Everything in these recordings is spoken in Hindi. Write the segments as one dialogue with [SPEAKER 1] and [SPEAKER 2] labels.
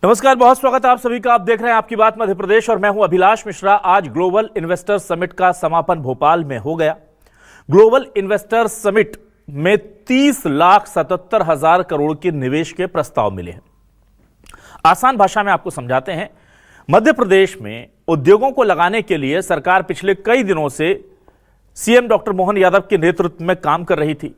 [SPEAKER 1] नमस्कार, बहुत स्वागत है आप सभी का। आप देख रहे हैं आपकी बात मध्य प्रदेश और मैं हूं अभिलाष मिश्रा। आज ग्लोबल इन्वेस्टर समिट का समापन भोपाल में हो गया। ग्लोबल इन्वेस्टर समिट में 30,77,000 करोड़ के निवेश के प्रस्ताव मिले हैं। आसान भाषा में आपको समझाते हैं। मध्य प्रदेश में उद्योगों को लगाने के लिए सरकार पिछले कई दिनों से सीएम डॉक्टर मोहन यादव के नेतृत्व में काम कर रही थी।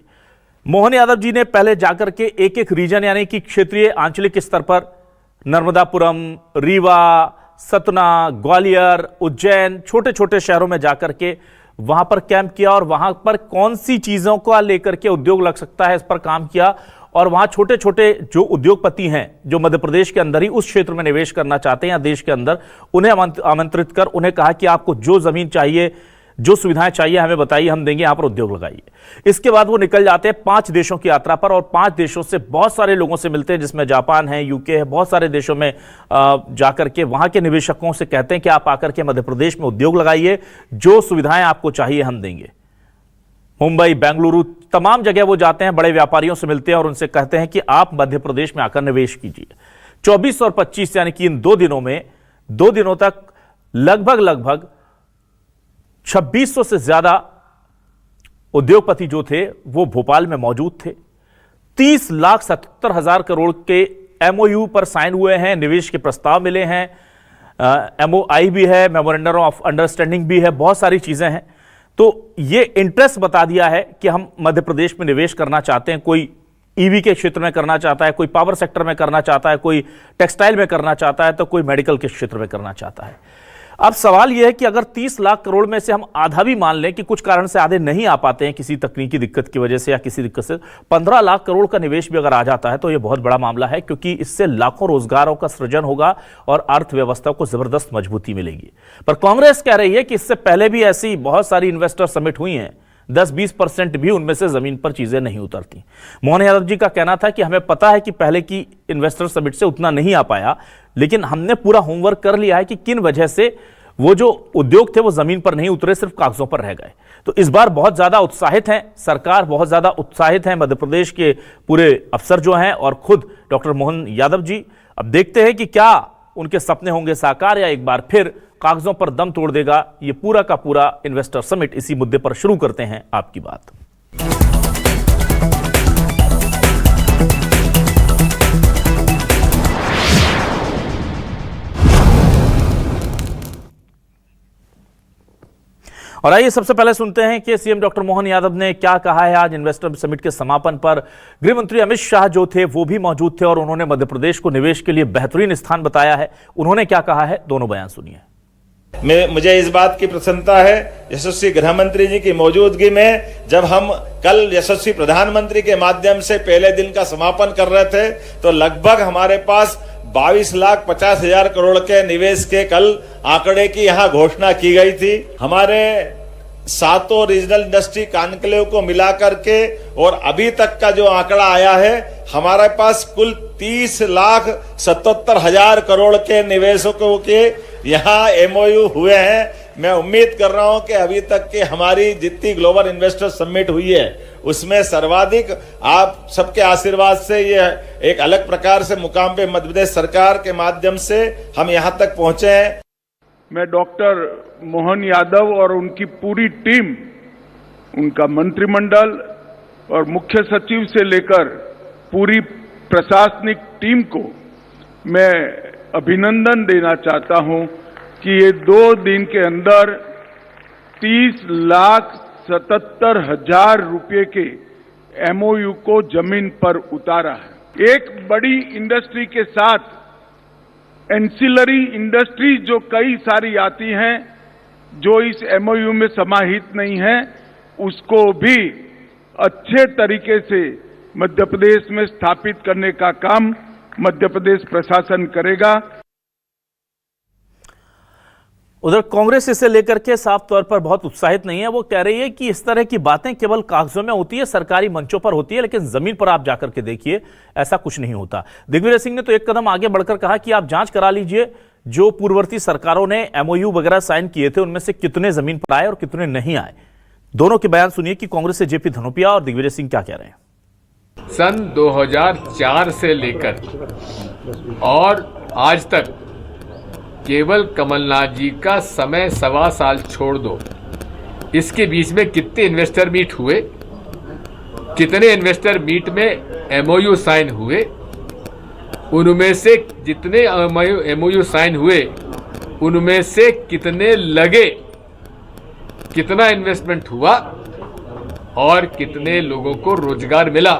[SPEAKER 1] मोहन यादव जी ने पहले जाकर के एक एक रीजन यानी कि क्षेत्रीय आंचलिक स्तर पर नर्मदापुरम, रीवा, सतना, ग्वालियर, उज्जैन, छोटे छोटे शहरों में जाकर के वहां पर कैंप किया और वहां पर कौन सी चीजों को लेकर के उद्योग लग सकता है इस पर काम किया। और वहां छोटे छोटे जो उद्योगपति हैं जो मध्य प्रदेश के अंदर ही उस क्षेत्र में निवेश करना चाहते हैं या देश के अंदर, उन्हें आमंत्रित कर उन्हें कहा कि आपको जो जमीन चाहिए, जो सुविधाएं चाहिए हमें बताइए, हम देंगे, यहां पर उद्योग लगाइए। इसके बाद वो निकल जाते हैं 5 देशों की यात्रा पर और 5 देशों से बहुत सारे लोगों से मिलते हैं, जिसमें जापान है, यूके है, बहुत सारे देशों में जाकर के वहां के निवेशकों से कहते हैं कि आप आकर के मध्य प्रदेश में उद्योग लगाइए, जो सुविधाएं आपको चाहिए हम देंगे। मुंबई, बेंगलुरु, तमाम जगह वो जाते हैं, बड़े व्यापारियों से मिलते हैं और उनसे कहते हैं कि आप मध्य प्रदेश में आकर निवेश कीजिए। 24 और 25 यानी कि इन 2 दिनों में 2 दिनों तक लगभग 2600 से ज्यादा उद्योगपति जो थे वो भोपाल में मौजूद थे। 30,77,000 करोड़ के एमओयू पर साइन हुए हैं, निवेश के प्रस्ताव मिले हैं, एमओआई भी है, मेमोरेंडम ऑफ अंडरस्टैंडिंग भी है, बहुत सारी चीजें हैं। तो ये इंटरेस्ट बता दिया है कि हम मध्य प्रदेश में निवेश करना चाहते हैं। कोई ईवी के क्षेत्र में करना चाहता है, कोई पावर सेक्टर में करना चाहता है, कोई टेक्सटाइल में करना चाहता है, तो कोई मेडिकल के क्षेत्र में करना चाहता है। अब सवाल यह है कि अगर 30 लाख करोड़ में से हम आधा भी मान लें कि कुछ कारण से आधे नहीं आ पाते हैं, किसी तकनीकी दिक्कत की वजह से या किसी दिक्कत से, 15 लाख करोड़ का निवेश भी अगर आ जाता है तो यह बहुत बड़ा मामला है, क्योंकि इससे लाखों रोजगारों का सृजन होगा और अर्थव्यवस्था को जबरदस्त मजबूती मिलेगी। पर कांग्रेस कह रही है कि इससे पहले भी ऐसी बहुत सारी इन्वेस्टर समिट हुई हैं, 10-20% भी उनमें से जमीन पर चीजें नहीं उतरती। मोहन यादव जी का कहना था कि हमें पता है कि पहले की इन्वेस्टर समिट से उतना नहीं आ पाया, लेकिन हमने पूरा होमवर्क कर लिया है कि किन वजह से वो जो उद्योग थे वो जमीन पर नहीं उतरे, सिर्फ कागजों पर रह गए। तो इस बार बहुत ज्यादा उत्साहित हैं, सरकार बहुत ज्यादा उत्साहित है, मध्य प्रदेश के पूरे अफसर जो हैं और खुद डॉक्टर मोहन यादव जी। अब देखते हैं कि क्या उनके सपने होंगे साकार या एक बार फिर कागजों पर दम तोड़ देगा ये पूरा का पूरा इन्वेस्टर समिट। इसी मुद्दे पर शुरू करते हैं आपकी बात। और आइए सबसे पहले सुनते हैं कि सीएम डॉक्टर मोहन यादव ने क्या कहा है आज इन्वेस्टर समिट के समापन पर। गृह मंत्री अमित शाह जो थे वो भी मौजूद थे और उन्होंने मध्य प्रदेश को निवेश के लिए बेहतरीन स्थान बताया है। उन्होंने क्या कहा है, दोनों बयान सुनिए।
[SPEAKER 2] मुझे इस बात की प्रसन्नता है यशस्वी गृह मंत्री जी की मौजूदगी में, जब हम कल यशस्वी प्रधानमंत्री के माध्यम से पहले दिन का समापन कर रहे थे तो लगभग हमारे पास 22,50,000 करोड़ के निवेश के कल आंकड़े की यहां घोषणा की गई थी। हमारे 7 रीजनल इंडस्ट्री कॉन्क्लेव को मिलाकर के और अभी तक का जो आंकड़ा आया है, हमारे पास कुल 30,77,000 करोड़ के निवेशकों के यहां एमओयू हुए हैं। मैं उम्मीद कर रहा हूं कि अभी तक के हमारी जितनी ग्लोबल इन्वेस्टर समिट हुई है उसमें सर्वाधिक आप सबके आशीर्वाद से ये एक अलग प्रकार से मुकाम पे मध्य प्रदेश सरकार के माध्यम से हम यहां तक पहुंचे हैं।
[SPEAKER 3] मैं डॉक्टर मोहन यादव और उनकी पूरी टीम, उनका मंत्रिमंडल और मुख्य सचिव से लेकर पूरी प्रशासनिक टीम को मैं अभिनंदन देना चाहता हूं कि ये 2 दिन के अंदर 30,77,000 रुपये के एमओयू को जमीन पर उतारा है। एक बड़ी इंडस्ट्री के साथ एंसिलरी इंडस्ट्री जो कई सारी आती हैं जो इस एमओयू में समाहित नहीं है, उसको भी अच्छे तरीके से मध्य प्रदेश में स्थापित करने का काम मध्य प्रदेश प्रशासन करेगा।
[SPEAKER 1] उधर कांग्रेस इसे लेकर के साफ तौर पर बहुत उत्साहित नहीं है। वो कह रही है कि इस तरह की बातें केवल कागजों में होती है, सरकारी मंचों पर होती है, लेकिन जमीन पर आप जाकर के देखिए ऐसा कुछ नहीं होता। दिग्विजय सिंह ने तो एक कदम आगे बढ़कर कहा कि आप जांच करा लीजिए, जो पूर्ववर्ती सरकारों ने एमओयू वगैरह साइन किए थे उनमें से कितने जमीन पर आए और कितने नहीं आए। दोनों के बयान सुनिए कि कांग्रेस से जेपी धनोपिया और दिग्विजय सिंह क्या कह रहे हैं।
[SPEAKER 4] सन 2004 से लेकर और आज तक केवल कमलनाथ जी का समय 1.25 साल छोड़ दो, इसके बीच में कितने इन्वेस्टर मीट हुए, कितने इन्वेस्टर मीट में एमओयू साइन हुए, उनमें से जितने एमओयू साइन हुए उनमें से कितने लगे, कितना इन्वेस्टमेंट हुआ और कितने लोगों को रोजगार मिला।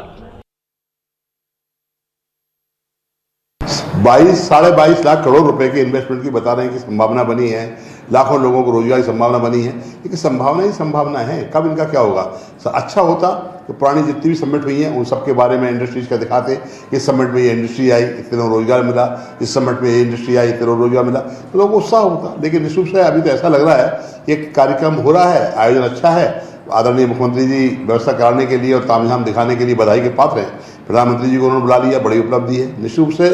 [SPEAKER 5] 22-22.5 लाख करोड़ रुपए के इन्वेस्टमेंट की बता रहे हैं कि संभावना बनी है, लाखों लोगों को रोजगार की संभावना बनी है। लेकिन संभावना ही संभावना है, कब इनका क्या होगा। अच्छा होता तो पुरानी जितनी भी समिट हुई हैं उन सब के बारे में इंडस्ट्रीज का दिखाते, इस समिट में ये इंडस्ट्री आई इतने लोगों को रोजगार मिला, इस समिट में ये इंडस्ट्री आई इतने लोगों को रोजगार मिला, तो लोगों को उत्साह होता। लेकिन निश्चित से अभी तो ऐसा लग रहा है कि एक कार्यक्रम हो रहा है, आयोजन अच्छा है, आदरणीय मुख्यमंत्री जी व्यवस्था कराने के लिए और तामझाम दिखाने के लिए बधाई के पात्र हैं। प्रधानमंत्री जी को उन्होंने बुला लिया, बड़ी उपलब्धि है। निश्चित रूप से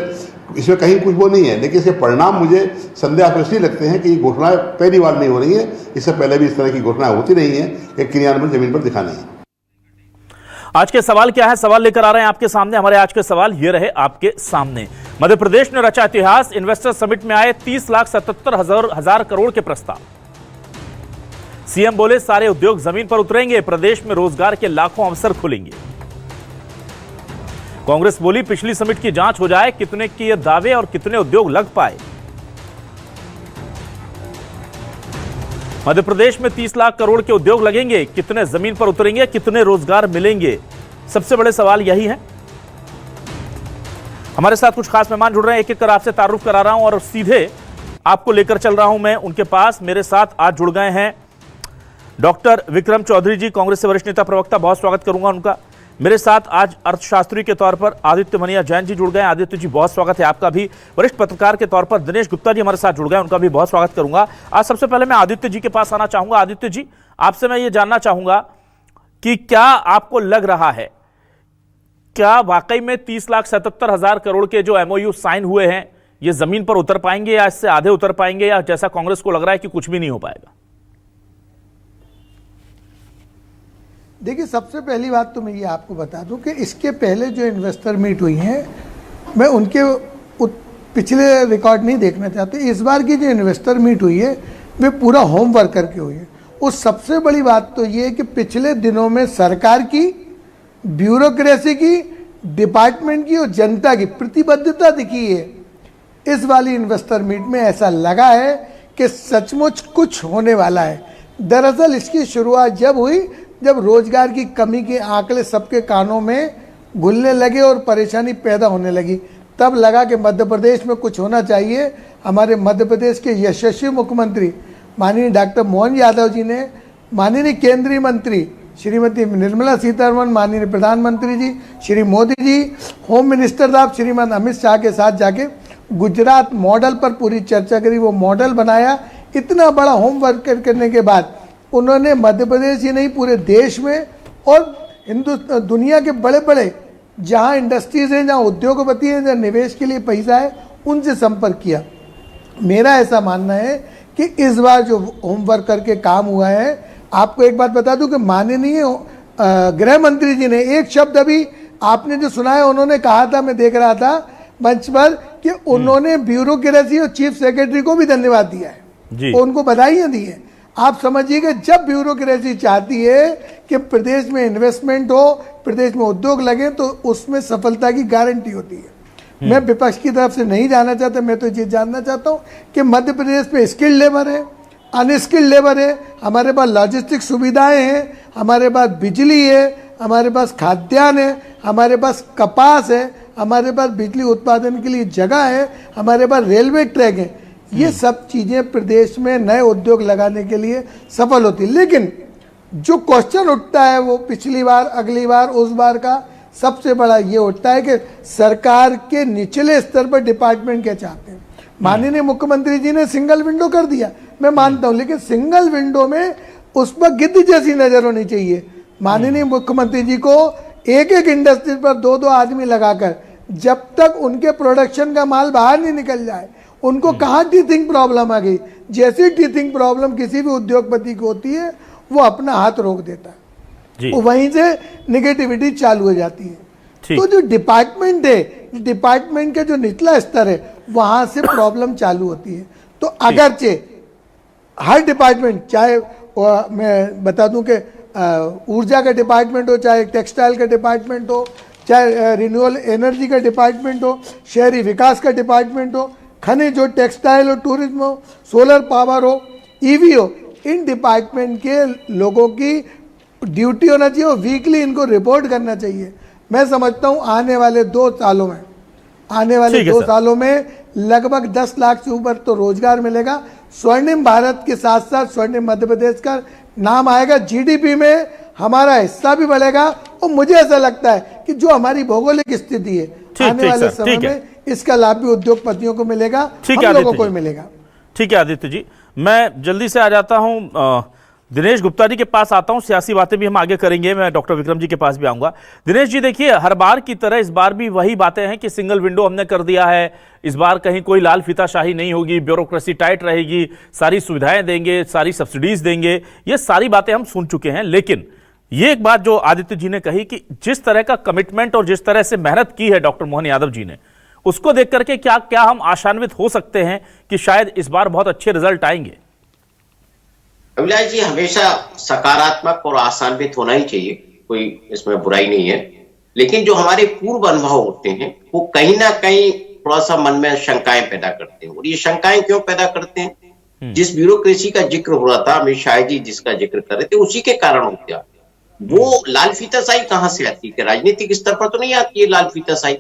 [SPEAKER 5] इसमें कहीं कुछ वो नहीं है, लेकिन इसके परिणाम मुझे संदेह इसलिए लगते हैं कि ये घोषणाएं पहली बार नहीं हो रही है, इससे पहले भी इस तरह की घोषणाएं होती रही हैं, एक क्रियान्वयन जमीन पर दिखानी है।
[SPEAKER 1] आज के सवाल क्या है, सवाल लेकर आ रहे हैं आपके सामने। हमारे आज के सवाल ये रहे आपके सामने। मध्य प्रदेश ने रचा इतिहास, इन्वेस्टर समिट में आए 30,77,000 करोड़ के प्रस्ताव। सीएम बोले सारे उद्योग जमीन पर उतरेंगे, प्रदेश में रोजगार के लाखों अवसर खुलेंगे। कांग्रेस बोली पिछली समिट की जांच हो जाए, कितने किए दावे और कितने उद्योग लग पाए। मध्य प्रदेश में 30 लाख करोड़ के उद्योग लगेंगे, कितने जमीन पर उतरेंगे, कितने रोजगार मिलेंगे, सबसे बड़े सवाल यही है। हमारे साथ कुछ खास मेहमान जुड़ रहे हैं, एक एक कर आपसे तारुफ करा रहा हूं और सीधे आपको लेकर चल रहा हूं मैं उनके पास। मेरे साथ आज जुड़ गए हैं डॉक्टर विक्रम चौधरी जी, कांग्रेस से वरिष्ठ नेता प्रवक्ता, बहुत स्वागत करूंगा उनका। मेरे साथ आज अर्थशास्त्री के तौर पर आदित्य मनिया जैन जी जुड़ गए हैं। आदित्य जी बहुत स्वागत है आपका भी। वरिष्ठ पत्रकार के तौर पर दिनेश गुप्ता जी हमारे साथ जुड़ गए, उनका भी बहुत स्वागत करूंगा। आज सबसे पहले मैं आदित्य जी के पास आना चाहूंगा। आदित्य जी, आपसे मैं ये जानना चाहूंगा कि क्या आपको लग रहा है, क्या वाकई में 30,77,000 करोड़ के जो एमओयू साइन हुए हैं ये जमीन पर उतर पाएंगे या इससे आधे उतर पाएंगे, या जैसा कांग्रेस को लग रहा है कि कुछ भी नहीं हो पाएगा?
[SPEAKER 6] देखिए, सबसे पहली बात तो मैं ये आपको बता दूं कि इसके पहले जो इन्वेस्टर मीट हुई हैं, मैं उनके पिछले रिकॉर्ड नहीं देखना चाहता। इस बार की जो इन्वेस्टर मीट हुई है वे पूरा होमवर्क करके हुई है। और सबसे बड़ी बात तो ये है कि पिछले दिनों में सरकार की, ब्यूरोक्रेसी की, डिपार्टमेंट की और जनता की प्रतिबद्धता दिखी है। इस वाली इन्वेस्टर मीट में ऐसा लगा है कि सचमुच कुछ होने वाला है। दरअसल इसकी शुरुआत जब हुई, जब रोजगार की कमी के आंकड़े सबके कानों में घुलने लगे और परेशानी पैदा होने लगी, तब लगा कि मध्य प्रदेश में कुछ होना चाहिए। हमारे मध्य प्रदेश के यशस्वी मुख्यमंत्री माननीय डॉक्टर मोहन यादव जी ने माननीय केंद्रीय मंत्री श्रीमती निर्मला सीतारमण, माननीय प्रधानमंत्री जी श्री मोदी जी, होम मिनिस्टर साहब श्रीमान अमित शाह के साथ जाके गुजरात मॉडल पर पूरी चर्चा करी, वो मॉडल बनाया। इतना बड़ा होमवर्क करने के बाद उन्होंने मध्य प्रदेश ही नहीं पूरे देश में और दुनिया के बड़े बड़े जहां इंडस्ट्रीज हैं, जहां उद्योगपति हैं, जहां निवेश के लिए पैसा है, उनसे संपर्क किया। मेरा ऐसा मानना है कि इस बार जो होमवर्क करके काम हुआ है, आपको एक बात बता दूं कि माननीय गृह मंत्री जी ने एक शब्द अभी आपने जो सुना है, उन्होंने कहा था, मैं देख रहा था मंच पर, कि उन्होंने ब्यूरोक्रेसी और चीफ सेक्रेटरी को भी धन्यवाद दिया है, उनको बधाइयां दी है। आप समझिएगा, जब ब्यूरोक्रेसी चाहती है कि प्रदेश में इन्वेस्टमेंट हो, प्रदेश में उद्योग लगे, तो उसमें सफलता की गारंटी होती है। मैं विपक्ष की तरफ से नहीं जाना चाहता, मैं तो ये जानना चाहता हूँ कि मध्य प्रदेश में स्किल्ड लेबर है, अनस्किल्ड लेबर है, हमारे पास लॉजिस्टिक सुविधाएं हैं, हमारे पास बिजली है, हमारे पास खाद्यान्न है, हमारे पास कपास है, हमारे पास बिजली उत्पादन के लिए जगह है, हमारे पास रेलवे ट्रैक है। ये सब चीजें प्रदेश में नए उद्योग लगाने के लिए सफल होती। लेकिन जो क्वेश्चन उठता है वो पिछली बार, अगली बार, उस बार का सबसे बड़ा ये उठता है कि सरकार के निचले स्तर पर डिपार्टमेंट क्या चाहते हैं। माननीय मुख्यमंत्री जी ने सिंगल विंडो कर दिया, मैं मानता हूं, लेकिन सिंगल विंडो में उस पर गिद्ध जैसी नजर होनी चाहिए। माननीय मुख्यमंत्री जी को एक एक इंडस्ट्री पर 2-2 आदमी लगाकर, जब तक उनके प्रोडक्शन का माल बाहर नहीं निकल जाए, उनको कहाँ टीथिंग प्रॉब्लम आ गई, जैसी टीथिंग प्रॉब्लम किसी भी उद्योगपति को होती है, वो अपना हाथ रोक देता है, वो वहीं से निगेटिविटी चालू हो जाती है। तो जो डिपार्टमेंट है, डिपार्टमेंट का जो निचला स्तर है, वहां से प्रॉब्लम चालू होती है। तो अगरचे हर डिपार्टमेंट, चाहे मैं बता दूं कि ऊर्जा का डिपार्टमेंट हो, चाहे टेक्सटाइल का डिपार्टमेंट हो, चाहे रिन्यूएबल एनर्जी का डिपार्टमेंट हो, शहरी विकास का डिपार्टमेंट हो, खनिज हो, टेक्सटाइल हो, टूरिज्म हो, सोलर पावर हो, ईवी हो, इन डिपार्टमेंट के लोगों की ड्यूटी होना चाहिए और वीकली इनको रिपोर्ट करना चाहिए। मैं समझता हूं आने वाले 2 सालों में, आने वाले 2 सालों में लगभग 10 लाख से ऊपर तो रोजगार मिलेगा। स्वर्णिम भारत के साथ साथ स्वर्णिम मध्य प्रदेश का नाम आएगा, जीडीपी में हमारा हिस्सा भी बढ़ेगा और मुझे ऐसा लगता है कि जो हमारी भौगोलिक स्थिति है आने वाले समय में इसका लाभ भी उद्योगपतियों को मिलेगा, हम लोगों को मिलेगा।
[SPEAKER 1] ठीक है आदित्य जी, मैं जल्दी से आ जाता हूं दिनेश गुप्ता जी के पास आता हूं। सियासी बातें भी हम आगे करेंगे, मैं डॉक्टर विक्रम जी के पास भी आऊंगा। दिनेश जी देखिए, हर बार की तरह इस बार भी वही बातें हैं कि सिंगल विंडो हमने कर दिया है, इस बार कहीं कोई लाल फीताशाही नहीं होगी, ब्यूरोक्रेसी टाइट रहेगी, सारी सुविधाएं देंगे, सारी सब्सिडीज देंगे, ये सारी बातें हम सुन चुके हैं। लेकिन ये एक बात जो आदित्य जी ने कही कि जिस तरह का कमिटमेंट और जिस तरह से मेहनत की है डॉक्टर मोहन यादव जी ने, उसको देख करके क्या हम आशान्वित हो सकते हैं कि शायद इस बार बहुत अच्छे रिजल्ट आएंगे?
[SPEAKER 7] अभिलाष जी, हमेशा सकारात्मक और आशान्वित होना ही चाहिए, कोई इसमें बुराई नहीं है। लेकिन जो हमारे पूर्व अनुभव होते हैं वो कहीं ना कहीं थोड़ा सा मन में शंकाएं पैदा करते हैं। और ये शंकाएं क्यों पैदा करते हैं? जिस ब्यूरोक्रेसी का जिक्र हो रहा था, अमित शाह जी जिसका जिक्र कर रहे थे, उसी के कारण होते हैं। वो लाल फीताशाही कहां से आती है? राजनीतिक स्तर पर तो नहीं आती है लाल फीताशाही।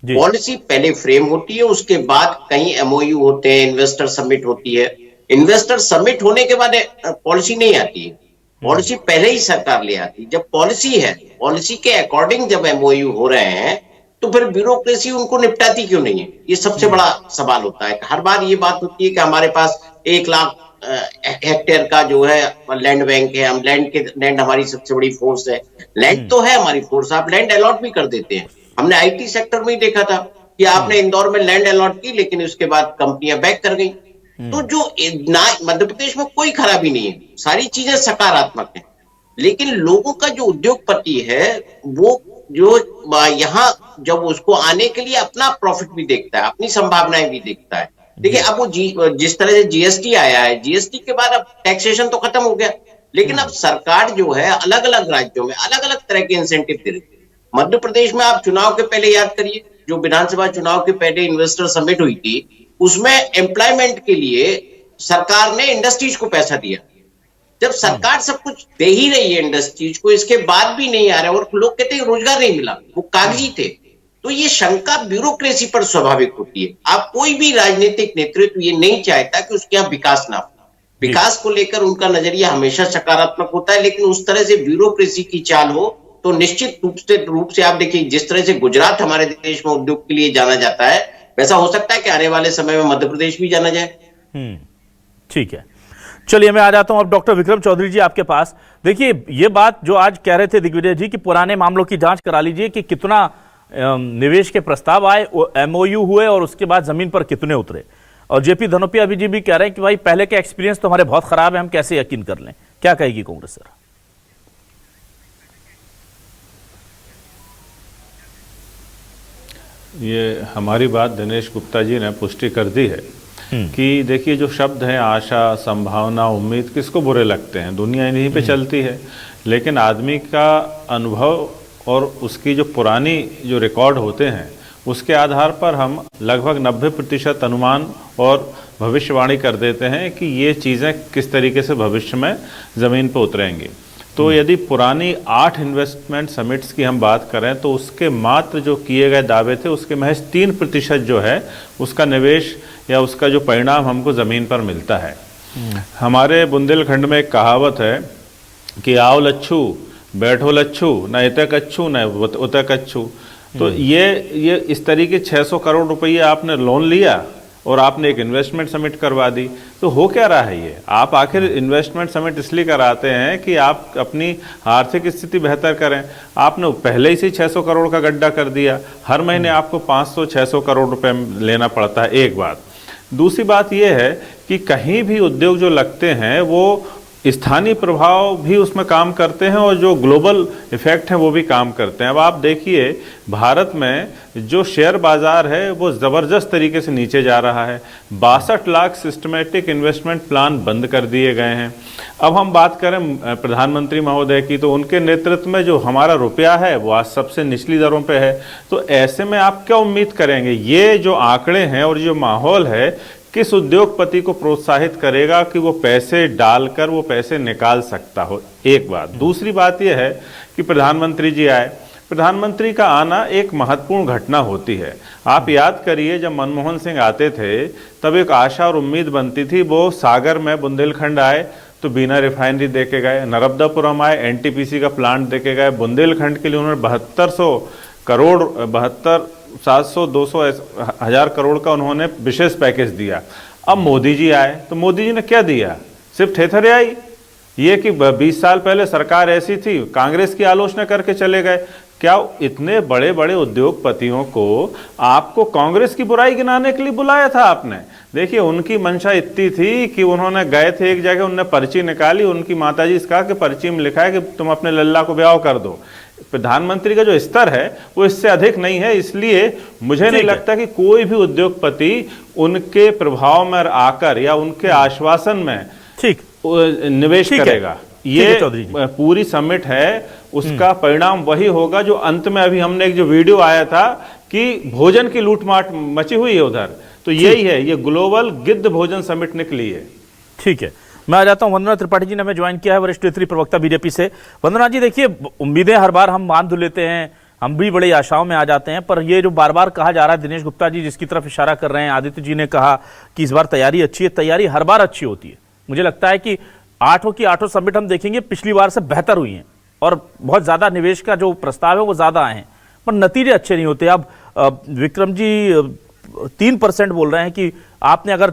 [SPEAKER 7] पॉलिसी पहले फ्रेम होती है, उसके बाद कहीं एमओयू होते हैं, इन्वेस्टर समिट होती है, इन्वेस्टर समिट होने के बाद पॉलिसी नहीं आती है, पॉलिसी पहले ही सरकार ले आती है। जब पॉलिसी है, पॉलिसी के अकॉर्डिंग जब एमओयू हो रहे हैं तो फिर ब्यूरोक्रेसी उनको निपटाती क्यों नहीं है? ये सबसे बड़ा सवाल होता है। हर बार ये बात होती है कि हमारे पास 1 लाख हेक्टेयर का जो है लैंड बैंक है, हम लैंड हमारी सबसे बड़ी फोर्स है, लैंड तो है हमारी फोर्स, आप लैंड अलॉट भी कर देते हैं। हमने आईटी सेक्टर में ही देखा था कि आपने इंदौर में लैंड अलॉट की, लेकिन उसके बाद कंपनियां बैक कर गई। तो जो मध्य प्रदेश में कोई खराबी नहीं है, सारी चीजें सकारात्मक हैं। लेकिन लोगों का जो उद्योगपति है वो जो यहाँ जब उसको आने के लिए अपना प्रॉफिट भी देखता है, अपनी संभावनाएं भी देखता है। देखिए, अब वो जिस तरह से जीएसटी आया है, जीएसटी के बाद अब टैक्सेशन तो खत्म हो गया, लेकिन अब सरकार जो है अलग अलग राज्यों में अलग अलग तरह के इंसेंटिव दे रही है। मध्य प्रदेश में आप चुनाव के पहले याद करिए, जो विधानसभा चुनाव के पहले इन्वेस्टर समिट हुई थी, उसमें एम्प्लॉयमेंट के लिए सरकार ने इंडस्ट्रीज को पैसा दिया। जब सरकार सब कुछ दे ही रही है इंडस्ट्रीज को, इसके बाद भी नहीं आ रहा और लोग कहते हैं रोजगार नहीं मिला, वो कागजी थे, तो ये शंका ब्यूरोक्रेसी पर स्वाभाविक होती है। आप कोई भी राजनीतिक नेतृत्व ये नहीं चाहता कि उसके यहाँ विकास ना हो, विकास को लेकर उनका नजरिया हमेशा सकारात्मक होता है। लेकिन उस तरह से ब्यूरोक्रेसी की चाल हो तो निश्चित रूप से आप देखिए, जिस तरह से गुजरात हमारे देश में उद्योग के लिए जाना जाता है, वैसा हो सकता है कि आने वाले समय में मध्य प्रदेश भी जाना जाए।
[SPEAKER 1] ठीक है, चलिए मैं आ जाता हूं अब डॉक्टर विक्रम चौधरी जी आपके पास। देखिए, ये बात जो आज कह रहे थे दिग्विजय जी कि पुराने मामलों की जांच करा लीजिए कि कितना निवेश के प्रस्ताव आए, एमओयू हुए और उसके बाद जमीन पर कितने उतरे। और जेपी धनोपिया जी भी कह रहे हैं कि भाई पहले के एक्सपीरियंस तो हमारे बहुत खराब है, हम कैसे यकीन कर लें। क्या कहेगी कांग्रेस सर?
[SPEAKER 8] ये हमारी बात दिनेश गुप्ता जी ने पुष्टि कर दी है कि देखिए, जो शब्द हैं आशा, संभावना, उम्मीद, किसको बुरे लगते हैं? दुनिया इन्हीं पे चलती है। लेकिन आदमी का अनुभव और उसकी जो पुरानी जो रिकॉर्ड होते हैं उसके आधार पर हम लगभग 90% अनुमान और भविष्यवाणी कर देते हैं कि ये चीज़ें किस तरीके से भविष्य में ज़मीन पर उतरेंगी। तो यदि पुरानी 8 इन्वेस्टमेंट समिट्स की हम बात करें तो उसके मात्र जो किए गए दावे थे उसके महज 3% जो है उसका निवेश या उसका जो परिणाम हमको ज़मीन पर मिलता है। हमारे बुंदेलखंड में एक कहावत है कि आओ लच्छू बैठो लच्छू, न इतक अच्छू न उतक अच्छू। तो ये इस तरीके 600 करोड़ रुपये आपने लोन लिया और आपने एक इन्वेस्टमेंट समिट करवा दी। तो हो क्या रहा है ये? आप आखिर इन्वेस्टमेंट समिट इसलिए कराते हैं कि आप अपनी आर्थिक स्थिति बेहतर करें। आपने पहले ही से 600 करोड़ का गड्ढा कर दिया, हर महीने आपको 500-600 करोड़ रुपए लेना पड़ता है। एक बात। दूसरी बात यह है कि कहीं भी उद्योग जो लगते हैं वो स्थानीय प्रभाव भी उसमें काम करते हैं और जो ग्लोबल इफेक्ट है वो भी काम करते हैं। अब आप देखिए भारत में जो शेयर बाजार है वो ज़बरदस्त तरीके से नीचे जा रहा है। 62 लाख सिस्टमेटिक इन्वेस्टमेंट प्लान बंद कर दिए गए हैं। अब हम बात करें प्रधानमंत्री महोदय की, तो उनके नेतृत्व में जो हमारा रुपया है वो आज सबसे निचली दरों पे है। तो ऐसे में आप क्या उम्मीद करेंगे? ये जो आंकड़े हैं और जो माहौल है किस उद्योगपति को प्रोत्साहित करेगा कि वो पैसे डालकर वो पैसे निकाल सकता हो? एक बात। दूसरी बात यह है कि प्रधानमंत्री जी आए। प्रधानमंत्री का आना एक महत्वपूर्ण घटना होती है। आप याद करिए जब मनमोहन सिंह आते थे तब एक आशा और उम्मीद बनती थी। वो सागर में बुंदेलखंड आए तो बीना रिफाइनरी दे के गए, नर्मदापुरम आए एनटीपीसी का प्लांट दे के गए, बुंदेलखंड के लिए उन्होंने 7200 करोड़ 700 200 हजार करोड़ का उन्होंने विशेष पैकेज दिया। अब मोदी जी आए तो मोदी जी ने क्या दिया? सिर्फ थेथरे आई। ये कि 20 साल पहले सरकार ऐसी थी, कांग्रेस की आलोचना करके चले गए। क्या इतने बड़े बड़े उद्योगपतियों को आपको कांग्रेस की बुराई गिनाने के लिए बुलाया था आपने? देखिए उनकी मंशा इतनी थी कि उन्होंने गए थे एक जगह, उन्होंने पर्ची निकाली, उनकी माताजी से कहा कि पर्ची में लिखा है कि तुम अपने लल्ला को ब्याह कर दो। प्रधानमंत्री का जो स्तर है वो इससे अधिक नहीं है, इसलिए मुझे नहीं लगता कि कोई भी उद्योगपति उनके प्रभाव में आकर या उनके आश्वासन में ठीक निवेश करेगा। ये पूरी समिट है, उसका परिणाम वही होगा जो अंत में अभी हमने एक जो वीडियो आया था कि भोजन की लूटमाट मची हुई है उधर, तो यही है, ये ग्लोबल गिद्ध भोजन समिट निकली है।
[SPEAKER 1] ठीक है, मैं आ जाता हूं। वंदना त्रिपाठी जी ने हमें ज्वाइन किया है, वरिष्ठ क्षेत्रीय प्रवक्ता बीजेपी से। वंदना जी, देखिए उम्मीदें हर बार हम बांध लेते हैं, हम भी बड़ी आशाओं में आ जाते हैं, पर ये जो बार बार कहा जा रहा है, दिनेश गुप्ता जी जिसकी तरफ इशारा कर रहे हैं, आदित्य जी ने कहा कि इस बार तैयारी अच्छी है। तैयारी हर बार अच्छी होती है। मुझे लगता है कि 8 की 8 समिट हम देखेंगे पिछली बार से बेहतर हुई हैं और बहुत ज्यादा निवेश का जो प्रस्ताव है वो ज्यादा आए हैं, पर नतीजे अच्छे नहीं होते। अब विक्रम जी 3% बोल रहे हैं कि आपने अगर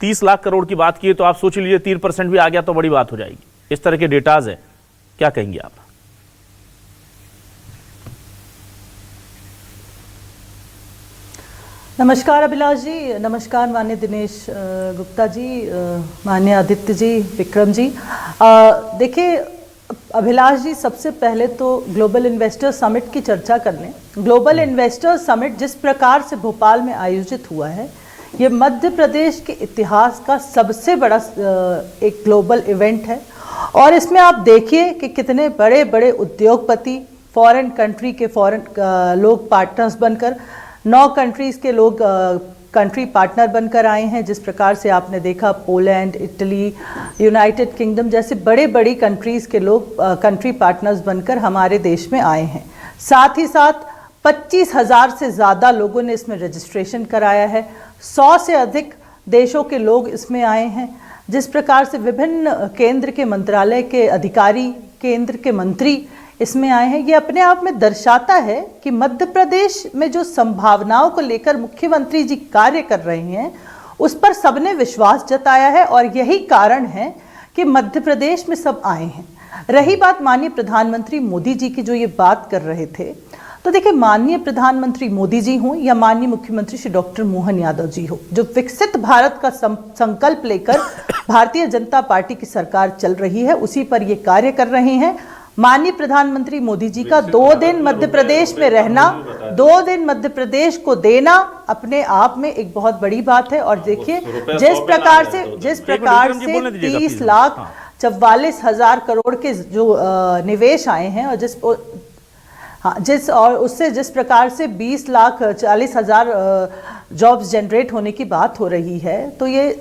[SPEAKER 1] 30 लाख करोड़ की बात की है तो आप सोच लीजिए 3% भी आ गया तो बड़ी बात हो जाएगी। इस तरह के डेटाज है, क्या कहेंगे आप?
[SPEAKER 9] नमस्कार अभिलाष जी, नमस्कार माननीय दिनेश गुप्ता जी, माननीय आदित्य जी, विक्रम जी। देखिए अभिलाष जी, सबसे पहले तो ग्लोबल इन्वेस्टर समिट की चर्चा कर लें। ग्लोबल इन्वेस्टर समिट जिस प्रकार से भोपाल में आयोजित हुआ है, ये मध्य प्रदेश के इतिहास का सबसे बड़ा एक ग्लोबल इवेंट है। और इसमें आप देखिए कि कितने बड़े बड़े उद्योगपति, फॉरेन कंट्री के लोग पार्टनर्स बनकर, 9 कंट्रीज के लोग कंट्री पार्टनर बनकर आए हैं। जिस प्रकार से आपने देखा पोलैंड, इटली, यूनाइटेड किंगडम जैसे बड़े बड़ी कंट्रीज के लोग कंट्री पार्टनर्स बनकर हमारे देश में आए हैं। साथ ही साथ 25,000 से ज़्यादा लोगों ने इसमें रजिस्ट्रेशन कराया है। 100 से अधिक देशों के लोग इसमें आए हैं। जिस प्रकार से विभिन्न केंद्र के मंत्रालय के अधिकारी, केंद्र के मंत्री इसमें आए हैं, ये अपने आप में दर्शाता है कि मध्य प्रदेश में जो संभावनाओं को लेकर मुख्यमंत्री जी कार्य कर रहे हैं उस पर सबने विश्वास जताया है और यही कारण है कि मध्य प्रदेश में सब आए हैं। रही बात माननीय प्रधानमंत्री मोदी जी की, जो ये बात कर रहे थे, तो देखिए माननीय प्रधानमंत्री मोदी जी हों या माननीय मुख्यमंत्री श्री डॉक्टर मोहन यादव जी हो, जो विकसित भारत का संकल्प लेकर भारतीय जनता पार्टी की सरकार चल रही है, उसी पर ये कार्य कर रहे हैं। माननीय प्रधानमंत्री मोदी जी का 2 दिन मध्य प्रदेश में रहना, 2 दिन मध्य प्रदेश को देना अपने आप में एक बहुत बड़ी बात है। और देखिए जिस प्रकार से 30,44,000 करोड़ के जो निवेश आए हैं और उससे जिस प्रकार से 20,40,000 जॉब्स जनरेट होने की बात हो रही है, तो ये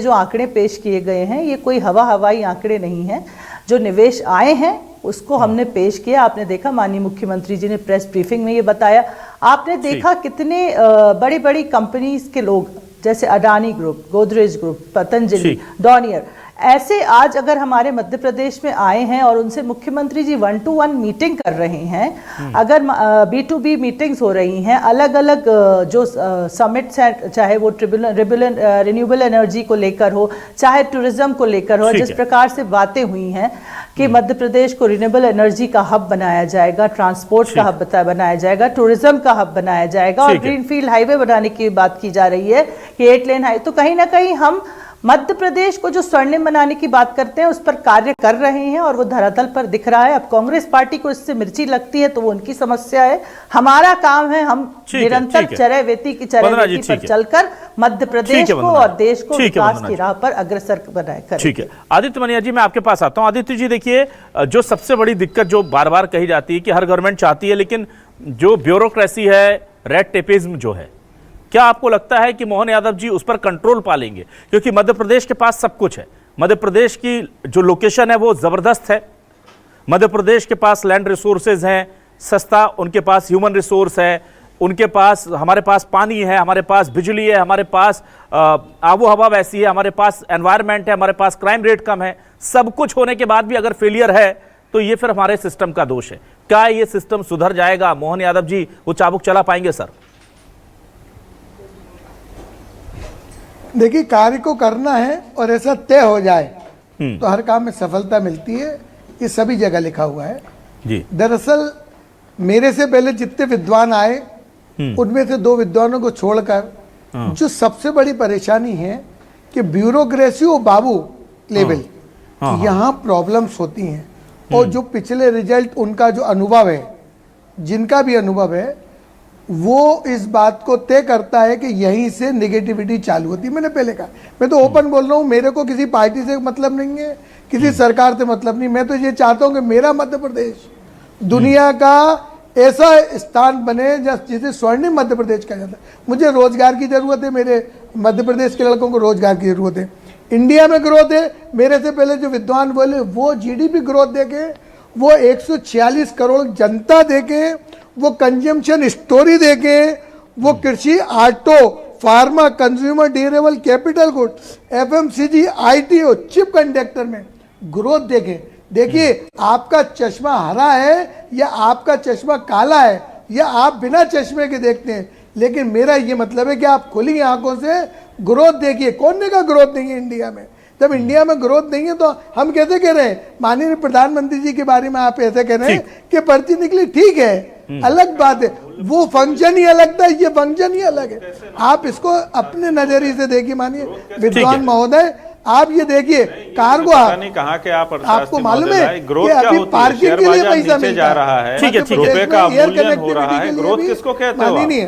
[SPEAKER 9] जो आंकड़े पेश किए गए हैं, ये कोई हवाई आंकड़े नहीं हैं। जो निवेश आए हैं उसको हमने पेश किया। आपने देखा माननीय मुख्यमंत्री जी ने प्रेस ब्रीफिंग में ये बताया। आपने देखा कितने बड़ी बड़ी कंपनीज के लोग, जैसे Adani group, Godrej group, Patanjali, Dornier, ऐसे आज अगर हमारे मध्य प्रदेश में आए हैं और उनसे मुख्यमंत्री जी 1-to-1 मीटिंग कर रहे हैं, अगर B2B मीटिंग्स हो रही हैं, अलग अलग जो समिट्स हैं, चाहे वो रिन्यूएबल एनर्जी को लेकर हो, चाहे टूरिज्म को लेकर हो, जिस प्रकार से बातें हुई हैं कि मध्य प्रदेश को रिन्यूएबल एनर्जी का हब बनाया जाएगा, ट्रांसपोर्ट का हब बनाया जाएगा, टूरिज्म का हब बनाया जाएगा और ग्रीनफील्ड हाईवे बनाने की बात की जा रही है कि 8 लेन हाईवे, तो कहीं ना कहीं हम मध्य प्रदेश को जो स्वर्णिम बनाने की बात करते हैं उस पर कार्य कर रहे हैं और वो धरातल पर दिख रहा है। अब कांग्रेस पार्टी को इससे मिर्ची लगती है तो वो उनकी समस्या है। हमारा काम है हम निरंतर चरैवेती की चरैवेती पर चलकर मध्य प्रदेश को और देश को विकास की राह पर अग्रसर बनाए करें।
[SPEAKER 1] ठीक है, आदित्य मनिया जी मैं आपके पास आता हूं। आदित्य जी देखिए, जो सबसे बड़ी दिक्कत जो बार बार कही जाती है कि हर गवर्नमेंट चाहती है, लेकिन जो ब्यूरोक्रेसी है, रेड टेपिज्म जो है, क्या आपको लगता है कि मोहन यादव जी उस पर कंट्रोल पा लेंगे? क्योंकि मध्य प्रदेश के पास सब कुछ है, मध्य प्रदेश की जो लोकेशन है वो जबरदस्त है, मध्य प्रदेश के पास लैंड रिसोर्सेज हैं सस्ता, उनके पास ह्यूमन रिसोर्स है, उनके पास, हमारे पास पानी है, हमारे पास बिजली है, हमारे पास आबो हवा वैसी है, हमारे पास एनवायरनमेंट है, हमारे पास क्राइम रेट कम है। सब कुछ होने के बाद भी अगर फेलियर है तो ये फिर हमारे सिस्टम का दोष है। क्या ये सिस्टम सुधर जाएगा? मोहन यादव जी वो चाबुक चला पाएंगे सर?
[SPEAKER 6] देखिए, कार्य को करना है और ऐसा तय हो जाए तो हर काम में सफलता मिलती है, ये सभी जगह लिखा हुआ है
[SPEAKER 1] जी।
[SPEAKER 6] दरअसल मेरे से पहले जितने विद्वान आए उनमें से 2 विद्वानों को छोड़कर जो सबसे बड़ी परेशानी है कि ब्यूरोक्रेसी और बाबू लेवल यहाँ प्रॉब्लम्स होती हैं। और जो पिछले रिजल्ट, उनका जो अनुभव है, जिनका भी अनुभव है, वो इस बात को तय करता है कि यहीं से नेगेटिविटी चालू होती है। मैंने पहले कहा, मैं तो ओपन बोल रहा हूँ, मेरे को किसी पार्टी से मतलब नहीं है, किसी सरकार से मतलब नहीं। मैं तो ये चाहता हूँ कि मेरा मध्य प्रदेश दुनिया का ऐसा स्थान बने जिसे स्वर्णिम मध्य प्रदेश कहा जाता है। मुझे रोजगार की जरूरत है, मेरे मध्य प्रदेश के लड़कों को रोजगार की जरूरत है। इंडिया में ग्रोथ है, मेरे से पहले जो विद्वान बोले वो जीडीपी ग्रोथ देके, वो 146 करोड़ जनता देके, वो कंजम्पशन स्टोरी देके, वो कृषि, auto, pharma, consumer durable capital good, FMCG, IT और चिप कंडक्टर में ग्रोथ देखे। देखिए, आपका चश्मा हरा है या आपका चश्मा काला है या आप बिना चश्मे के देखते हैं, लेकिन मेरा ये मतलब है कि आप खुली आंखों से ग्रोथ देखिए। कौन ने का ग्रोथ नहीं है इंडिया में? जब इंडिया में ग्रोथ नहीं है तो हम कैसे कह रहे हैं? माननीय प्रधानमंत्री जी के बारे में आप ऐसे कह रहे हैं कि पर्ची निकली, ठीक है, अलग बात है, वो फंक्शन ही अलग था, ये फंक्शन ही अलग है। आप इसको अपने नजरिए से देखिए। मानिए विद्वान महोदय, आप ये देखिए, कार्गो आपको मालूम है कि अभी पार्किंग के लिए पैसा मिलता
[SPEAKER 8] रहा है,
[SPEAKER 1] ठीक है,
[SPEAKER 8] रुपए का अवमूल्यन हो रहा है, ग्रोथ किसको कहते हो?
[SPEAKER 6] नहीं,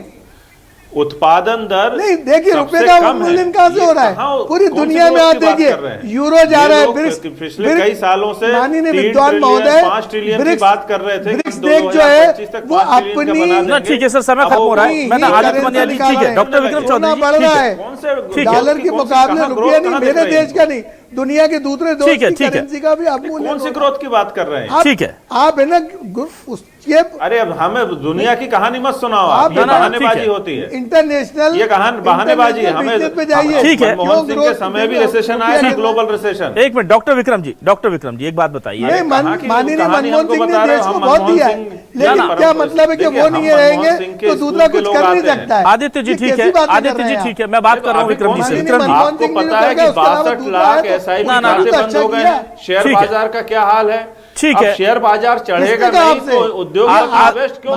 [SPEAKER 8] उत्पादन दर
[SPEAKER 6] नहीं, देखिए रुपए का अवमूल्यन कहाँ से हो रहा है? पूरी दुनिया में आप देखिए, यूरो जा रहा है,
[SPEAKER 8] पिछले कई सालों से
[SPEAKER 6] माननीय विद्वान महोदय
[SPEAKER 8] 5 ट्रिलियन की बात कर रहे थे।
[SPEAKER 6] ब्रिक्स देश जो है वो अपनी,
[SPEAKER 1] ठीक है सर, समय खत्म हो रहा है। मैं आदित्य मनिया जी, ठीक है, डॉक्टर विक्रम चौधरी,
[SPEAKER 6] बढ़ रहा है डॉलर के मुकाबले, रुपया नहीं, मेरे देश का नहीं, दुनिया के दूसरे देश की करेंसी का भी अवमूल्यन।
[SPEAKER 8] कौन सी ग्रोथ की बात कर रहे हैं?
[SPEAKER 1] ठीक है,
[SPEAKER 6] आप है ना
[SPEAKER 8] अरे अब हमें दुनिया की कहानी मत सुनाओ, आप ये बहानेबाजी होती है,
[SPEAKER 6] इंटरनेशनल
[SPEAKER 8] ये कहानी बहानेबाजी है। हमें
[SPEAKER 1] ठीक है,
[SPEAKER 8] मनमोहन सिंह के समय भी रिसेशन आया था, ग्लोबल रिसेशन।
[SPEAKER 1] एक मिनट डॉक्टर विक्रम जी एक बात बताइए।
[SPEAKER 6] माननीय मनमोहन सिंह ने देश को बहुत दिया है, लेकिन क्या मतलब है कि वो नहीं रहेंगे तो दूसरा कुछ कर नहीं सकता है?
[SPEAKER 1] आदित्य जी ठीक है, आदित्य जी ठीक है, मैं बात कर रहा हूँ विक्रम जी से। विक्रम जी,
[SPEAKER 8] आपको पता है कि 62 लाख एसआईपी खाते बंद हो गए हैं, शेयर बाजार का क्या हाल है? ठीक है, शेयर बाजार चढ़ेगा नहीं तो उद्योग
[SPEAKER 1] आदित्य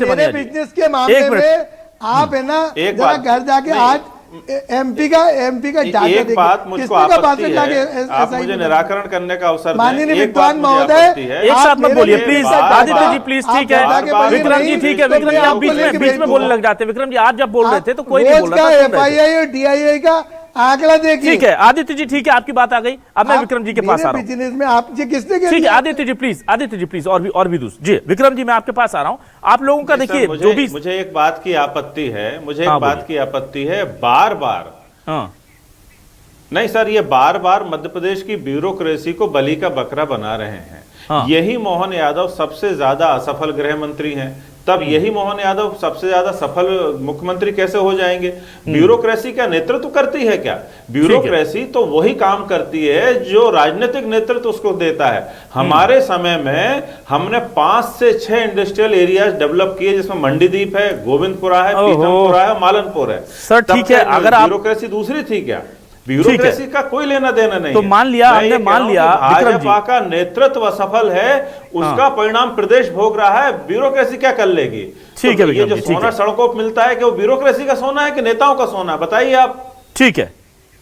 [SPEAKER 1] मनिया जी,
[SPEAKER 6] बिजनेस के मामले में आप है ना जरा घर जाके आज एमपी का
[SPEAKER 8] एक बात मुझको आपत्ति है, आप मुझे निराकरण करने का अवसर
[SPEAKER 6] माननीय विद्वान महोदय,
[SPEAKER 1] एक साथ मत बोलिए प्लीज। आदित्य जी प्लीज, ठीक है, विक्रम जी ठीक है, विक्रम जी आप बीच में बोलने लग जाते हैं। विक्रम जी आप जब बोल रहे थे तो कोई नहीं बोल रहा था।
[SPEAKER 6] एफआईआई और डीआईआई का आंकड़ा देखिए।
[SPEAKER 1] ठीक है आदित्य जी, ठीक है, आपकी बात आ गई। अब मैं विक्रम जी के पास आ रहा हूँ।
[SPEAKER 6] बिजनेस में आप ये किसने किया?
[SPEAKER 1] ठीक है आदित्य जी प्लीज और भी दूसरे जी। विक्रम जी मैं आपके पास आ रहा हूँ। आप लोगों का देखिए जो भी,
[SPEAKER 8] मुझे एक बात की आपत्ति है, बार बार नहीं सर, ये बार बार मध्य प्रदेश की ब्यूरोक्रेसी को बलि का बकरा बना रहे हैं। यही मोहन यादव सबसे ज्यादा असफल गृह मंत्री हैं, तब यही मोहन यादव सबसे ज्यादा सफल मुख्यमंत्री कैसे हो जाएंगे? ब्यूरोक्रेसी का नेतृत्व करती है क्या? ब्यूरोक्रेसी तो वही काम करती है जो राजनीतिक नेतृत्व उसको देता है। हमारे समय में हमने 5 से 6 इंडस्ट्रियल एरियाज डेवलप किए, जिसमें मंडीदीप है, गोविंदपुरा है, पीथमपुरा है, मालनपुर है।
[SPEAKER 1] सर ठीक है, अगर
[SPEAKER 8] ब्यूरोक्रेसी दूसरी थी क्या? ब्यूरोक्रेसी का कोई लेना देना नहीं
[SPEAKER 1] तो मान लिया, हमने मान लिया
[SPEAKER 8] भाजपा का नेतृत्व असफल है, उसका परिणाम प्रदेश भोग रहा है, ब्यूरोक्रेसी क्या कर लेगी?
[SPEAKER 1] ठीक है,
[SPEAKER 8] ये जो सोना सड़कों पर मिलता है कि वो ब्यूरोक्रेसी का सोना है कि नेताओं का सोना है? बताइए आप।
[SPEAKER 1] ठीक है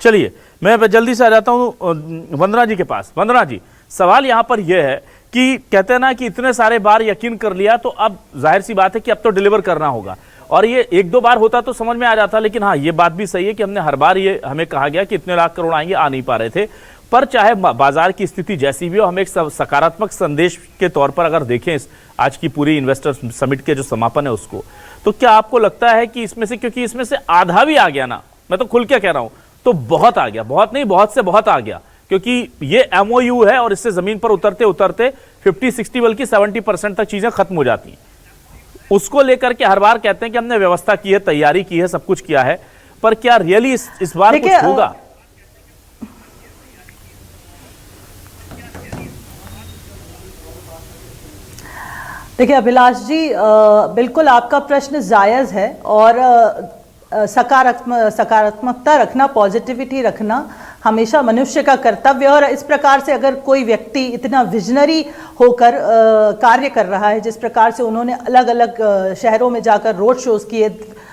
[SPEAKER 1] चलिए मैं जल्दी से आ जाता हूं वंदना जी के पास। वंदना जी, सवाल यहां पर यह है कि कहते हैं ना कि इतने सारे बार यकीन कर लिया तो अब जाहिर सी बात है कि अब तो डिलीवर करना होगा, और ये एक दो बार होता तो समझ में आ जाता, लेकिन हाँ ये बात भी सही है कि हमने हर बार ये हमें कहा गया कि इतने लाख करोड़ आएंगे, आ नहीं पा रहे थे। पर चाहे बाजार की स्थिति जैसी भी हो, हम एक सकारात्मक संदेश के तौर पर अगर देखें इस आज की पूरी इन्वेस्टर समिट के जो समापन है उसको, तो क्या आपको लगता है कि इसमें से, क्योंकि इसमें से आधा भी आ गया ना, मैं तो खुल के कह रहा हूं, तो बहुत आ गया, बहुत नहीं बहुत से बहुत आ गया, क्योंकि ये MOU है और इससे जमीन पर उतरते उतरते 50-60 बल्कि 70% तक चीजें खत्म हो जाती हैं। उसको लेकर के हर बार कहते हैं कि हमने व्यवस्था की है, तैयारी की है, सब कुछ किया है, पर क्या रियली इस बार कुछ होगा?
[SPEAKER 9] देखिए अभिलाष जी, बिल्कुल आपका प्रश्न जायज़ है और सकारात्मकता रखना, पॉजिटिविटी रखना हमेशा मनुष्य का कर्तव्य है। और इस प्रकार से अगर कोई व्यक्ति इतना विजनरी होकर कार्य कर रहा है, जिस प्रकार से उन्होंने अलग अलग शहरों में जाकर रोड शोज किए,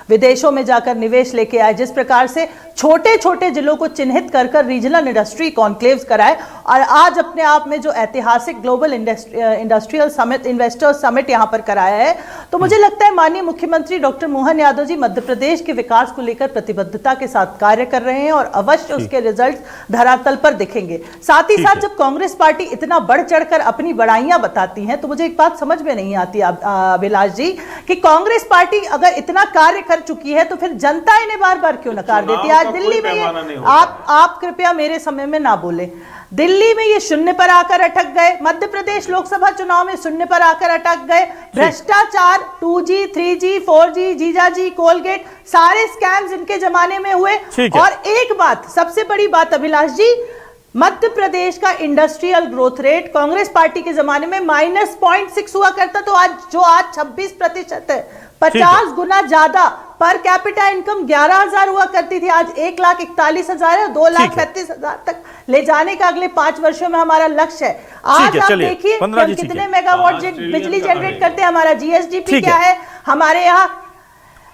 [SPEAKER 9] विदेशों में जाकर निवेश लेके आए, जिस प्रकार से छोटे छोटे जिलों को चिन्हित कर कर रीजनल इंडस्ट्री कॉन्क्लेव्स कराए, और आज अपने आप में जो ऐतिहासिक global industrial summit, investors summit यहाँ पर कराया है, तो मुझे लगता है माननीय मुख्यमंत्री डॉक्टर मोहन यादव जी मध्य प्रदेश के विकास को लेकर प्रतिबद्धता के साथ कार्य कर रहे हैं और अवश्य उसके रिजल्ट धरातल पर दिखेंगे। साथ ही साथ जब कांग्रेस पार्टी इतना बढ़ चढ़कर अपनी बड़ाइयां बताती है, तो मुझे एक बात समझ में नहीं आती अभिलाष जी, कि कांग्रेस पार्टी अगर इतना कार्य कर चुकी है तो फिर जनता इन्हें बार बार क्यों नकार देती है? आज दिल्ली में आप कृपया मेरे समय में ना बोले, दिल्ली में ये शून्य पर आकर अटक गए, मध्य प्रदेश लोकसभा चुनाव में शून्य पर आकर अटक गए, भ्रष्टाचार 2G 3G 4G जीजाजी कोलगेट सारे स्कैम्स इनके जमाने में हुए। और एक बात, सबसे बड़ी बात अभिलाष जी, मध्य प्रदेश का industrial growth rate Congress party के जमाने में -0.6 हुआ करता, तो आज 26% है, 50 गुना ज्यादा। पर कैपिटा इनकम 11,000 हुआ करती थी, आज 1,41,000 है, 2,35,000 तक ले जाने का अगले 5 वर्षों में हमारा लक्ष्य है। आज आप देखिए हम कितने मेगावाट बिजली जनरेट करते हैं, हमारा GSDP क्या है हमारे यहाँ,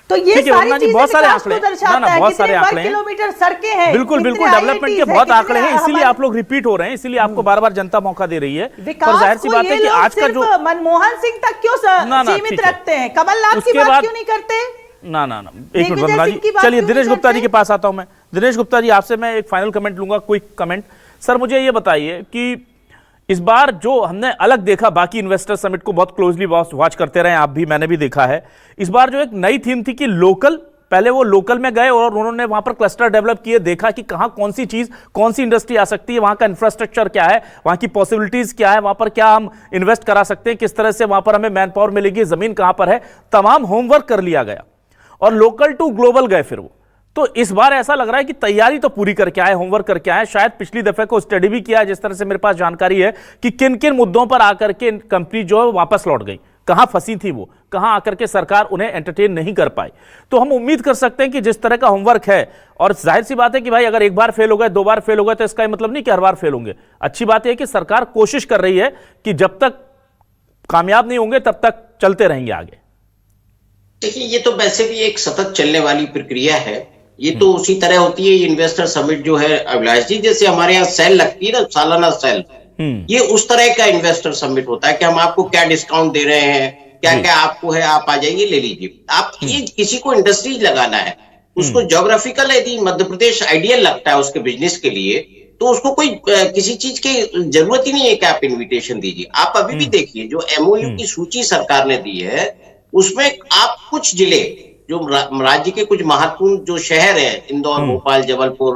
[SPEAKER 9] तो ये सारी चीजें
[SPEAKER 1] बहुत सारे
[SPEAKER 9] आंकड़े दर्शाता है,
[SPEAKER 1] बहुत सारे आंकड़े,
[SPEAKER 9] किलोमीटर सड़कें हैं,
[SPEAKER 1] बिल्कुल डेवलपमेंट के बहुत आंकड़े हैं, इसीलिए आप लोग रिपीट हो रहे हैं, इसीलिए आपको बार बार जनता मौका दे रही है। पर जाहिर सी बात है कि आज का जो
[SPEAKER 9] मनमोहन सिंह तक क्यों सीमित रखते हैं, कमलनाथ की बात क्यों नहीं करते?
[SPEAKER 1] ना एक मिनट वंदना जी, चलिए दिनेश गुप्ता जी के पास आता हूं मैं। दिनेश गुप्ता जी, आपसे मैं एक फाइनल कमेंट लूंगा, क्विक कमेंट। सर मुझे ये बताइए कि इस बार जो हमने अलग देखा, बाकी इन्वेस्टर समिट को बहुत क्लोजली वॉच करते रहे आप भी, मैंने भी देखा है, इस बार जो एक नई थीम थी कि लोकल, पहले वो लोकल में गए और उन्होंने वहां पर क्लस्टर डेवलप किए, देखा कि कहां कौन सी चीज, कौन सी इंडस्ट्री आ सकती है, वहां का इंफ्रास्ट्रक्चर क्या है, वहां की पॉसिबिलिटीज क्या है, वहां पर क्या हम इन्वेस्ट करा सकते हैं, किस तरह से वहां पर हमें मैन पावर मिलेगी, जमीन कहां पर है, तमाम होमवर्क कर लिया गया और लोकल टू ग्लोबल गए फिर वो। तो इस बार ऐसा लग रहा है कि तैयारी तो पूरी करके आए, होमवर्क करके आए, शायद पिछली दफे को स्टडी भी किया, जिस तरह से मेरे पास जानकारी है कि किन किन मुद्दों पर आकर के कंपनी जो है वापस लौट गई, कहां फंसी थी वो, कहां आकर के सरकार उन्हें एंटरटेन नहीं कर पाई। तो हम उम्मीद कर सकते हैं कि जिस तरह का होमवर्क है, और जाहिर सी बात है कि भाई अगर एक बार फेल हो गए, 2 बार फेल हो गए, तो इसका मतलब नहीं कि हर बार फेल होंगे। अच्छी बात यह कि सरकार कोशिश कर रही है कि जब तक कामयाब नहीं होंगे तब तक चलते रहेंगे आगे।
[SPEAKER 7] देखिए, ये तो वैसे भी एक सतत चलने वाली प्रक्रिया है, ये तो उसी तरह होती है इन्वेस्टर समिट जो है अभिलाष जी, जैसे हमारे यहाँ सेल लगती है ना, सालाना सेल, ये उस तरह का इन्वेस्टर समिट होता है कि हम आपको क्या डिस्काउंट दे रहे हैं, क्या क्या आपको है, आप आ जाइए ले लीजिए। आप ये किसी को इंडस्ट्रीज लगाना है, उसको ज्योग्राफिकल यदि मध्य प्रदेश आइडियल लगता है उसके बिजनेस के लिए, तो उसको कोई किसी चीज की जरूरत ही नहीं है कि आप इन्विटेशन दीजिए। आप अभी भी देखिए जो MOU की सूची सरकार ने दी है, उसमें आप कुछ जिले जो राज्य के कुछ महत्वपूर्ण जो शहर है, इंदौर, भोपाल, जबलपुर,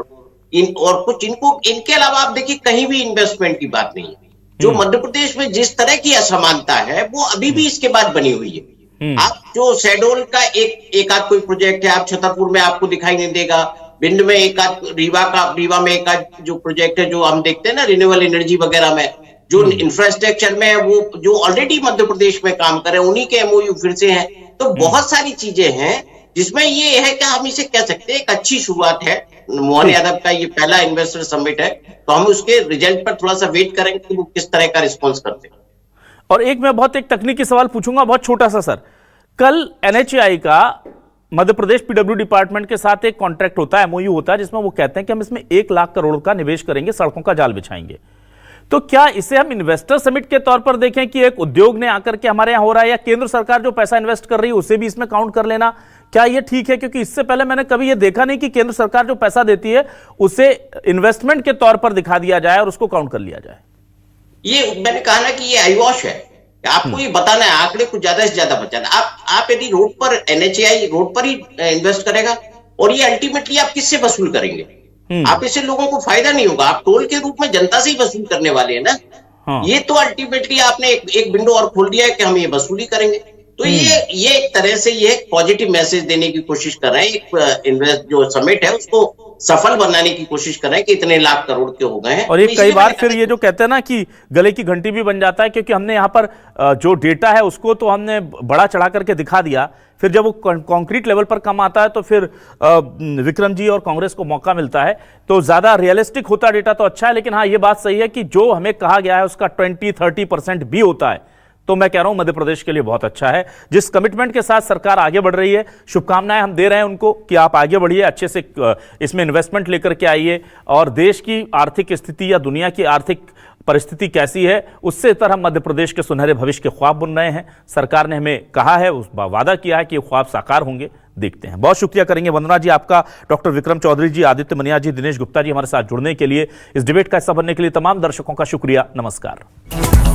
[SPEAKER 7] और कुछ इनके अलावा आप देखिए कहीं भी इन्वेस्टमेंट की बात नहीं है। जो मध्य प्रदेश में जिस तरह की असमानता है वो अभी भी इसके बाद बनी हुई है। आप जो शेडोल का एक आध कोई प्रोजेक्ट है, आप छतरपुर में आपको दिखाई नहीं देगा, भिंड में एक आध, रीवा में एक आध जो प्रोजेक्ट है जो हम देखते हैं ना रिन्यूएबल एनर्जी वगैरह में, जो इंफ्रास्ट्रक्चर में है वो जो ऑलरेडी मध्य प्रदेश में काम कर रहे हैं उन्हीं के MOU फिर से हैं। तो बहुत सारी चीजें हैं जिसमें ये है कि हम इसे कह सकते हैं एक अच्छी शुरुआत है। मोहन यादव का ये पहला इन्वेस्टर समिट है, तो हम उसके रिजल्ट पर थोड़ा सा वेट करेंगे कि वो किस तरह का रिस्पॉन्स करते हैं।
[SPEAKER 1] और मैं बहुत एक तकनीकी सवाल पूछूंगा, बहुत छोटा सा सर। कल NHAI का मध्य प्रदेश पीडब्ल्यू डिपार्टमेंट के साथ एक कॉन्ट्रैक्ट होता है, एमओयू होता है, जिसमें वो कहते हैं कि हम इसमें 1 लाख करोड़ का निवेश करेंगे, सड़कों का जाल बिछाएंगे। तो क्या इसे हम इन्वेस्टर समिट के तौर पर देखें कि एक उद्योग ने आकर के हमारे यहां हो रहा है, या केंद्र सरकार जो पैसा इन्वेस्ट कर रही है उसे भी इसमें काउंट कर लेना, क्या ये ठीक है? क्योंकि इससे पहले मैंने कभी ये देखा नहीं कि केंद्र सरकार जो पैसा देती है उसे इन्वेस्टमेंट के तौर पर दिखा दिया जाए और उसको काउंट कर लिया जाए।
[SPEAKER 7] ये मैंने कहा ना कि ये आईवॉश है। आपको ये बताना है, आंकड़े कुछ ज्यादा से ज्यादा बचाना। आप यदि रोड पर एनएचएआई रोड पर ही इन्वेस्ट करेगा, और ये अल्टीमेटली आप किससे वसूल करेंगे? आप इससे लोगों को फायदा नहीं होगा। आप टोल के रूप में जनता से ही वसूल करने वाले हैं ना। ये तो अल्टीमेटली आपने एक विंडो और खोल दिया है कि हम ये वसूली करेंगे। तो ये एक तरह से ये पॉजिटिव मैसेज देने की कोशिश कर रहे हैं। एक इन्वेस्ट जो समिट है उसको सफल बनाने की कोशिश कर रहे हैं कि इतने लाख करोड़ के हो गए हैं।
[SPEAKER 1] और ये कई बार फिर ये जो कहते हैं ना कि गले की घंटी भी बन जाता है, क्योंकि हमने यहाँ पर जो डेटा है उसको तो हमने बड़ा चढ़ा करके दिखा दिया, फिर जब वो कॉन्क्रीट लेवल पर कम आता है तो फिर विक्रम जी और कांग्रेस को मौका मिलता है। तो ज्यादा रियलिस्टिक होता डेटा तो अच्छा है, लेकिन हाँ ये बात सही है कि जो हमें कहा गया है उसका 20-30% भी होता है तो मैं कह रहा हूं मध्य प्रदेश के लिए बहुत अच्छा है। जिस कमिटमेंट के साथ सरकार आगे बढ़ रही है, शुभकामनाएं हम दे रहे हैं उनको कि आप आगे बढ़िए, अच्छे से इसमें इन्वेस्टमेंट लेकर के आइए, और देश की आर्थिक स्थिति या दुनिया की आर्थिक परिस्थिति कैसी है उससे तरह मध्य प्रदेश के सुनहरे भविष्य के ख्वाब बुन रहे हैं। सरकार ने हमें कहा है, उस वादा किया है कि ये ख्वाब साकार होंगे। देखते हैं। बहुत शुक्रिया करेंगे वंदना जी आपका, डॉक्टर विक्रम चौधरी जी, आदित्य मनिया जी, दिनेश गुप्ता जी हमारे साथ जुड़ने के लिए, इस डिबेट का हिस्सा बनने के लिए तमाम दर्शकों का शुक्रिया। नमस्कार।